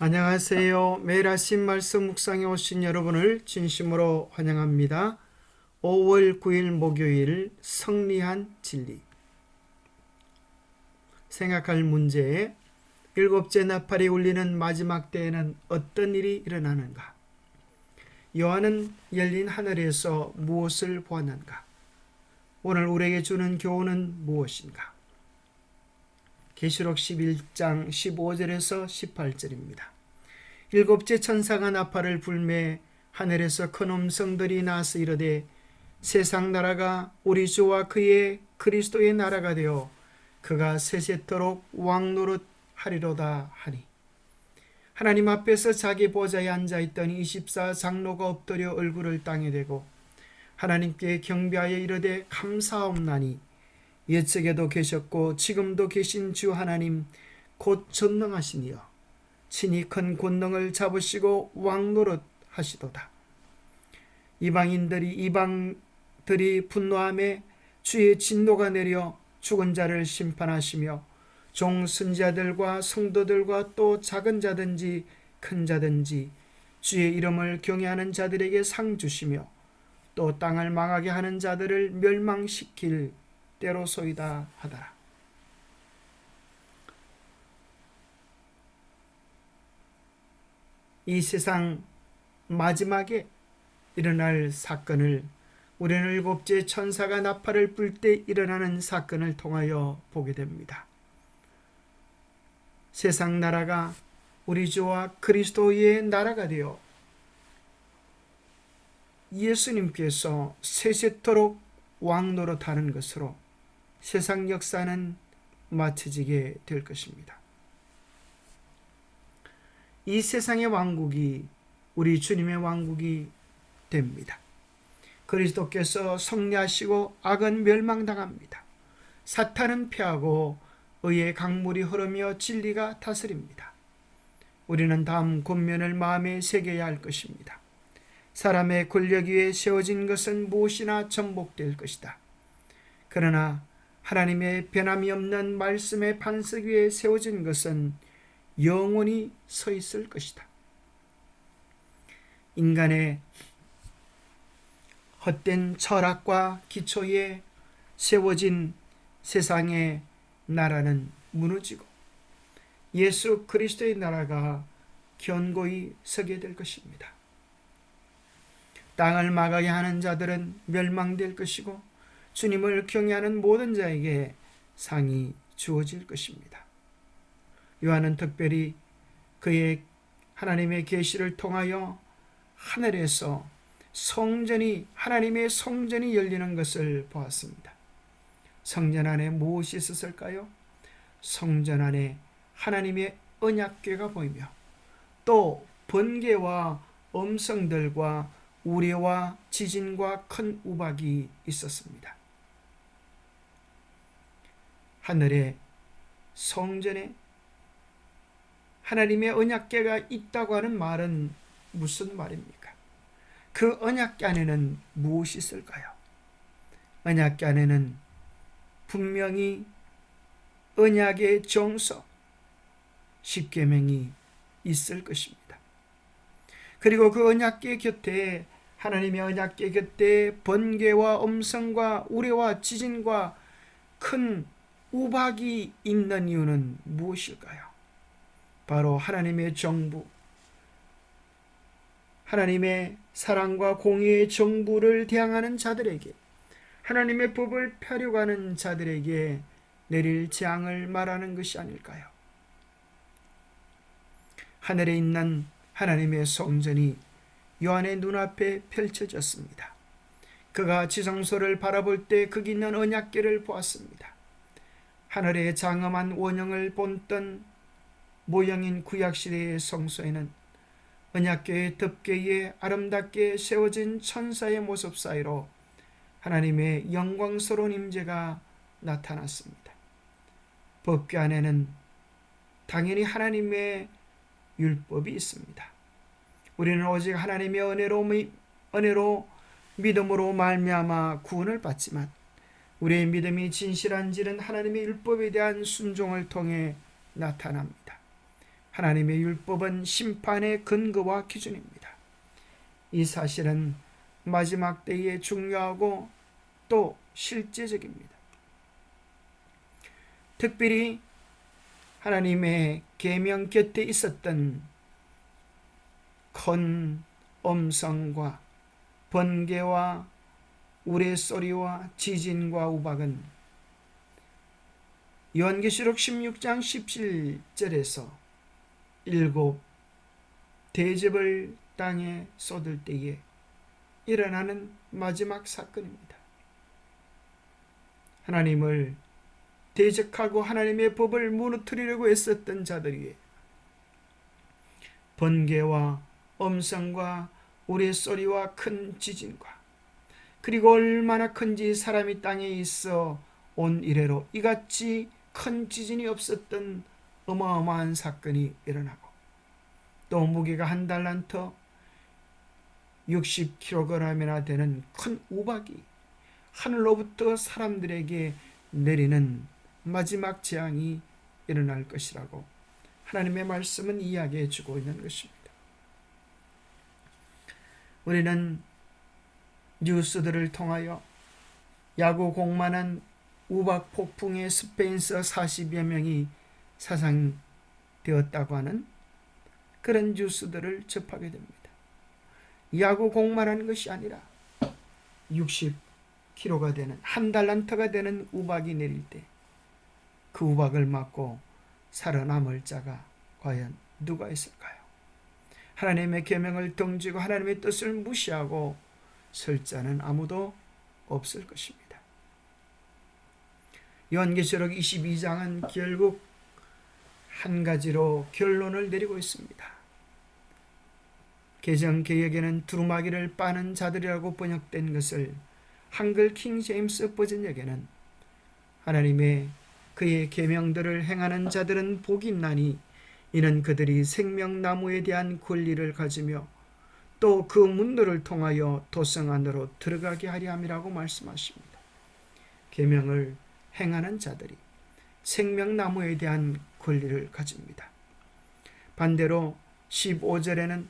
안녕하세요. 매일 아침 말씀 묵상에 오신 여러분을 진심으로 환영합니다. 5월 9일 목요일 성리한 진리. 생각할 문제. 일곱째 나팔이 울리는 마지막 때에는 어떤 일이 일어나는가? 요한은 열린 하늘에서 무엇을 보았는가? 오늘 우리에게 주는 교훈은 무엇인가? 계시록 11장 15절에서 18절입니다. 일곱째 천사가 나팔을 불매 하늘에서 큰 음성들이 나서 이르되 세상 나라가 우리 주와 그의 그리스도의 나라가 되어 그가 세세토록 왕노릇 하리로다 하니, 하나님 앞에서 자기 보좌에 앉아있던 24 장로가 엎드려 얼굴을 땅에 대고 하나님께 경배하여 이르되 감사하옵나니 옛적에도 계셨고 지금도 계신 주 하나님 곧 전능하시니여 친히 큰 권능을 잡으시고 왕노릇 하시도다. 이방들이 분노함에 주의 진노가 내려 죽은 자를 심판하시며 종 선지자들과 성도들과 또 작은 자든지 큰 자든지 주의 이름을 경외하는 자들에게 상 주시며 또 땅을 망하게 하는 자들을 멸망시킬 때로소이다 하더라. 이 세상 마지막에 일어날 사건을 우리는 일곱째 천사가 나팔을 불 때 일어나는 사건을 통하여 보게 됩니다. 세상 나라가 우리 주와 그리스도의 나라가 되어 예수님께서 세세토록 왕노릇하는 것으로 세상 역사는 마쳐지게 될 것입니다. 이 세상의 왕국이 우리 주님의 왕국이 됩니다. 그리스도께서 승리하시고 악은 멸망당합니다. 사탄은 패하고 의의 강물이 흐르며 진리가 다스립니다. 우리는 다음 권면을 마음에 새겨야 할 것입니다. 사람의 권력 위에 세워진 것은 무엇이나 전복될 것이다. 그러나 하나님의 변함이 없는 말씀의 반석 위에 세워진 것은 영원히 서 있을 것이다. 인간의 헛된 철학과 기초에 세워진 세상의 나라는 무너지고 예수 그리스도의 나라가 견고히 서게 될 것입니다. 땅을 망하게 하는 자들은 멸망될 것이고 주님을 경외하는 모든 자에게 상이 주어질 것입니다. 요한은 특별히 그의 하나님의 계시를 통하여 하늘에서 하나님의 성전이 열리는 것을 보았습니다. 성전 안에 무엇이 있었을까요? 성전 안에 하나님의 언약궤가 보이며 또 번개와 음성들과 우레와 지진과 큰 우박이 있었습니다. 하늘의 성전에 하나님의 언약궤가 있다고 하는 말은 무슨 말입니까? 그 언약궤 안에는 무엇이 있을까요? 언약궤 안에는 분명히 언약의 정서, 십계명이 있을 것입니다. 그리고 그 언약궤 곁에 하나님의 언약궤 곁에 번개와 음성과 우레와 지진과 큰 우박이 있는 이유는 무엇일까요? 바로 하나님의 정부, 하나님의 사랑과 공의의 정부를 대항하는 자들에게, 하나님의 법을 펴려고 하는 자들에게 내릴 재앙을 말하는 것이 아닐까요? 하늘에 있는 하나님의 성전이 요한의 눈앞에 펼쳐졌습니다. 그가 지성소를 바라볼 때 거기 있는 언약궤를 보았습니다. 하늘의 장엄한 원형을 본떤 모형인 구약시대의 성소에는 언약궤의 덮개에 아름답게 세워진 천사의 모습 사이로 하나님의 영광스러운 임재가 나타났습니다. 법궤 안에는 당연히 하나님의 율법이 있습니다. 우리는 오직 하나님의 은혜로 믿음으로 말미암아 구원을 받지만 우리의 믿음이 진실한지는 하나님의 율법에 대한 순종을 통해 나타납니다. 하나님의 율법은 심판의 근거와 기준입니다. 이 사실은 마지막 때에 중요하고 또 실제적입니다. 특별히 하나님의 계명 곁에 있었던 큰 음성과 번개와 우레소리와 지진과 우박은 요한계시록 16장 17절에서 일곱 대접을 땅에 쏟을 때에 일어나는 마지막 사건입니다. 하나님을 대적하고 하나님의 법을 무너뜨리려고 애썼던 자들 위에 번개와 음성과 우레소리와 큰 지진과 그리고 얼마나 큰지 사람이 땅에 있어 온 이래로 이같이 큰 지진이 없었던 어마어마한 사건이 일어나고 또 무게가 한 달란트 60kg이나 되는 큰 우박이 하늘로부터 사람들에게 내리는 마지막 재앙이 일어날 것이라고 하나님의 말씀은 이야기해 주고 있는 것입니다. 우리는 뉴스들을 통하여 야구 공만한 우박 폭풍에 스페인서 40여 명이 사상되었다고 하는 그런 뉴스들을 접하게 됩니다. 야구 공만한 것이 아니라 60kg가 되는 한 달란트가 되는 우박이 내릴 때 그 우박을 맞고 살아남을 자가 과연 누가 있을까요? 하나님의 계명을 등지고 하나님의 뜻을 무시하고 설 자는 아무도 없을 것입니다. 요한계시록 22장은 결국 한 가지로 결론을 내리고 있습니다. 개정개역에는 두루마기를 빠는 자들이라고 번역된 것을 한글 킹 제임스 버전역에는 하나님의 그의 계명들을 행하는 자들은 복이 있나니 이는 그들이 생명나무에 대한 권리를 가지며 또 그 문들을 통하여 도성 안으로 들어가게 하려 함이라고 말씀하십니다. 계명을 행하는 자들이 생명나무에 대한 권리를 가집니다. 반대로 15절에는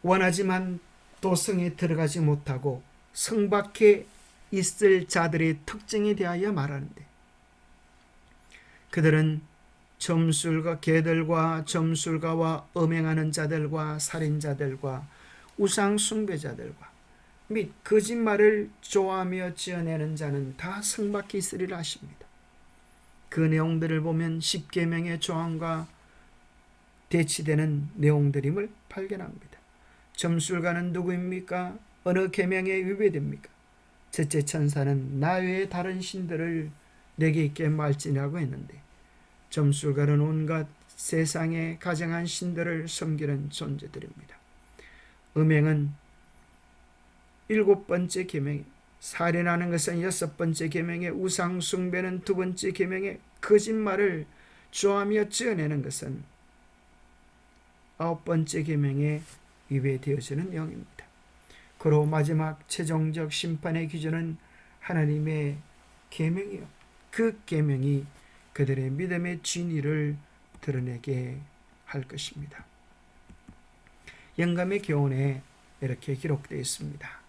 원하지만 도성에 들어가지 못하고 성 밖에 있을 자들의 특징에 대하여 말하는데 그들은 점술가 개들과 점술가와 음행하는 자들과 살인자들과 우상 숭배자들과 및 거짓말을 좋아하며 지어내는 자는 다 성 밖에 있으리라 하십니다. 그 내용들을 보면 십계명의 조항과 대치되는 내용들임을 발견합니다. 점술가는 누구입니까? 어느 계명에 위배됩니까? 첫째 천사는 나 외에 다른 신들을 내게 있게 말지니라고 했는데 점술가는 온갖 세상에 가정한 신들을 섬기는 존재들입니다. 음행은 7번째 계명에, 살인하는 것은 6번째 계명에, 우상 숭배는 2번째 계명에, 거짓말을 좋아하며 지어내는 것은 9번째 계명에 위배되어지는 내용입니다. 그로 마지막 최종적 심판의 기준은 하나님의 계명이요, 그 계명이 그들의 믿음의 진리를 드러내게 할 것입니다. 영감의 교훈에 이렇게 기록되어 있습니다.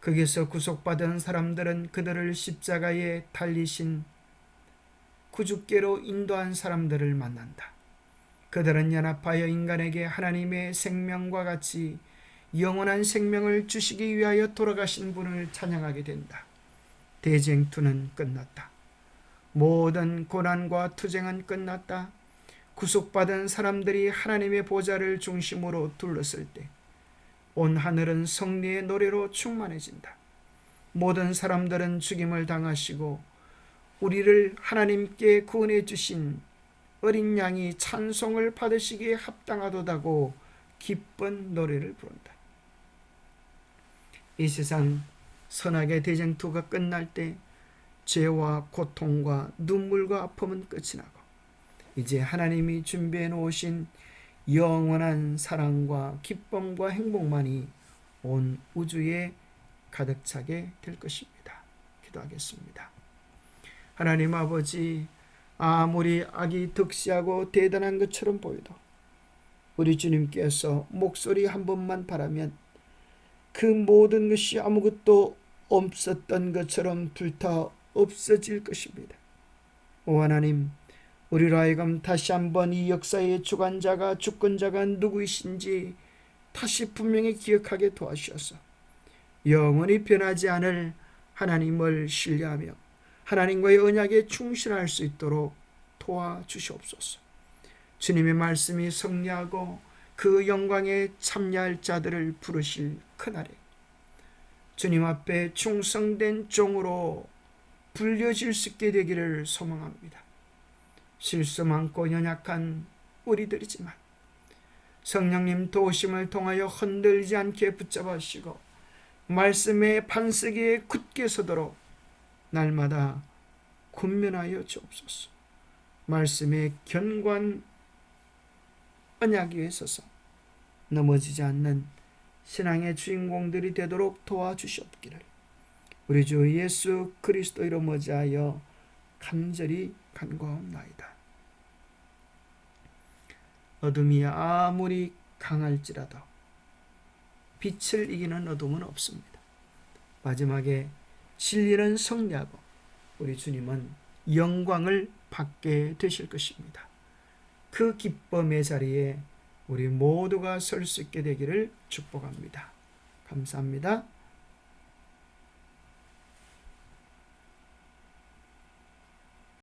거기서 구속받은 사람들은 그들을 십자가에 달리신 구주께로 인도한 사람들을 만난다. 그들은 연합하여 인간에게 하나님의 생명과 같이 영원한 생명을 주시기 위하여 돌아가신 분을 찬양하게 된다. 대쟁투는 끝났다. 모든 고난과 투쟁은 끝났다. 구속받은 사람들이 하나님의 보좌를 중심으로 둘렀을 때 온 하늘은 성리의 노래로 충만해진다. 모든 사람들은 죽임을 당하시고 우리를 하나님께 구원해 주신 어린 양이 찬송을 받으시기에 합당하도다고 기쁜 노래를 부른다. 이 세상 선악의 대쟁투가 끝날 때 죄와 고통과 눈물과 아픔은 끝이 나고 이제 하나님이 준비해 놓으신 영원한 사랑과 기쁨과 행복만이 온 우주에 가득 차게 될 것입니다. 기도하겠습니다. 하나님 아버지, 아무리 악이 득세하고 대단한 것처럼 보여도 우리 주님께서 목소리 한 번만 바라면 그 모든 것이 아무것도 없었던 것처럼 불타 없어질 것입니다. 오 하나님, 우리로 하여금 다시 한번 이 역사의 주관자가 주권자가 누구이신지 다시 분명히 기억하게 도와주셔서 영원히 변하지 않을 하나님을 신뢰하며 하나님과의 언약에 충실할 수 있도록 도와주시옵소서. 주님의 말씀이 승리하고 그 영광에 참여할 자들을 부르실 그날에 주님 앞에 충성된 종으로 불려질 수 있게 되기를 소망합니다. 실수 많고 연약한 우리들이지만 성령님 도우심을 통하여 흔들리지 않게 붙잡으시고 말씀의 반석에 굳게 서도록 날마다 군면하여 주옵소서. 말씀의 견고한 언약 위에 서서 넘어지지 않는 신앙의 주인공들이 되도록 도와주시옵기를 우리 주 예수 그리스도 이름 머지하여 간절히 간구하옵나이다. 어둠이 아무리 강할지라도 빛을 이기는 어둠은 없습니다. 마지막에 진리는 승리하고 우리 주님은 영광을 받게 되실 것입니다. 그 기쁨의 자리에 우리 모두가 설 수 있게 되기를 축복합니다. 감사합니다.